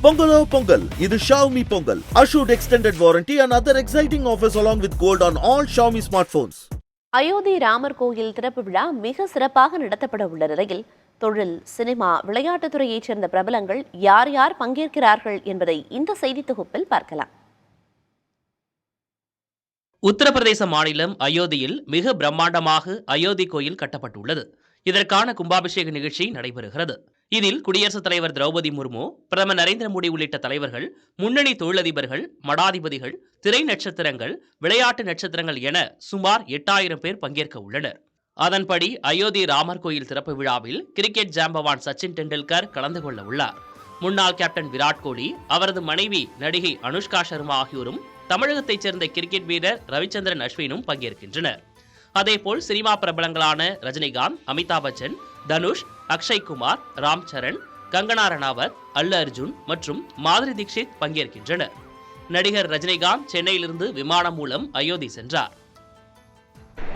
Pongalo Pongal, இது Xiaomi Pongal. Assured extended warranty and other exciting offers along with gold on all Xiaomi smartphones. Ayodhya Ramar கோயில் திறப்பு விழா மிக சிறப்பாக நடத்தப்பட உள்ள நிலையில் தொழில், சினிமா, விளையாட்டுத்துறையைச் சேர்ந்த பிரபலங்கள் யார் யார் பங்கேற்கிறார்கள் என்பதை இந்த செய்தி தொகுப்பில் பார்க்கலாம். உத்தரப்பிரதேச மாநிலம் அயோத்தியில் மிக பிரம்மாண்டமாக அயோத்தி கோயில் கட்டப்பட்டுள்ளது. இதற்கான கும்பாபிஷேக நிகழ்ச்சி நடைபெறுகிறது. இதில் குடியரசுத் தலைவர் திரௌபதி முர்மு, பிரதமர் நரேந்திர மோடி உள்ளிட்ட தலைவர்கள், முன்னணி தொழிலதிபர்கள், மடாதிபதிகள், திரை நட்சத்திரங்கள், விளையாட்டு நட்சத்திரங்கள் என சுமார் 8000 பேர் பங்கேற்க உள்ளனர். அதன்படி அயோத்தி ராமர் கோயில் திறப்பு விழாவில் கிரிக்கெட் ஜாம்பவான் சச்சின் டெண்டுல்கர் கலந்து கொள்ள உள்ளார். முன்னாள் கேப்டன் விராட் கோலி, அவரது மனைவி நடிகை அனுஷ்கா சர்மா ஆகியோரும், தமிழகத்தைச் சேர்ந்த கிரிக்கெட் வீரர் ரவிச்சந்திரன் அஸ்வினும் பங்கேற்கின்றனர். அதேபோல் சினிமா பிரபலங்களான ரஜினிகாந்த், அமிதாப் பச்சன், தனுஷ், அக்ஷய் குமார், ராம் சரண், கங்கனா ரனாவத், அல்லு அர்ஜுன் மற்றும் மாதுரி தீக்ஷித் பங்கேற்கின்றனர். நடிகர் ரஜினிகாந்த் சென்னையிலிருந்து விமானம் மூலம் அயோத்தி சென்றார்.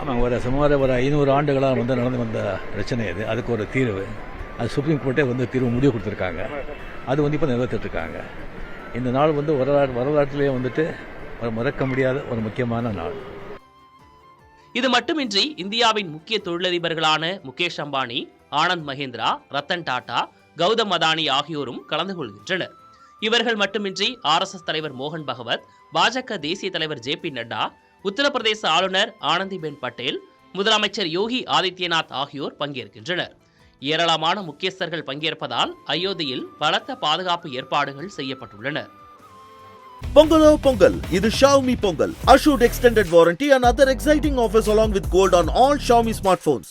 ஆமாம், சுமார் ஒரு 500 ஆண்டுகளாக நடந்து வந்த பிரச்சனை இது. அதுக்கு ஒரு தீர்வு, அது சுப்ரீம் கோர்ட்டே தீர்வு முடிவு கொடுத்துருக்காங்க. அது இப்போ நிறைவேற்றிருக்காங்க. இந்த நாள் வரலாற்றிலேயே ஒரு மறக்க முடியாத ஒரு முக்கியமான நாள். இது மட்டுமின்றி இந்தியாவின் முக்கிய தொழிலதிபர்களான முகேஷ் அம்பானி, ஆனந்த் மஹிந்திரா, ரத்தன் டாடா, கௌதம் அதானி ஆகியோரும் கலந்து கொள்கின்றனர். இவர்கள் மட்டுமின்றி RSS தலைவர் மோகன் பகவத், பாஜக தேசிய தலைவர் JP நட்டா, உத்தரப்பிரதேச ஆளுநர் ஆனந்திபென் பட்டேல், முதலமைச்சர் யோகி ஆதித்யநாத் ஆகியோர் பங்கேற்கின்றனர். ஏராளமான முக்கியஸ்தர்கள் பங்கேற்பதால் அயோத்தியில் பலத்த பாதுகாப்பு ஏற்பாடுகள் செய்யப்பட்டுள்ளன. Pongalo Pongal, இது Xiaomi Pongal. Assured extended warranty and other exciting offers along with gold on all Xiaomi smartphones.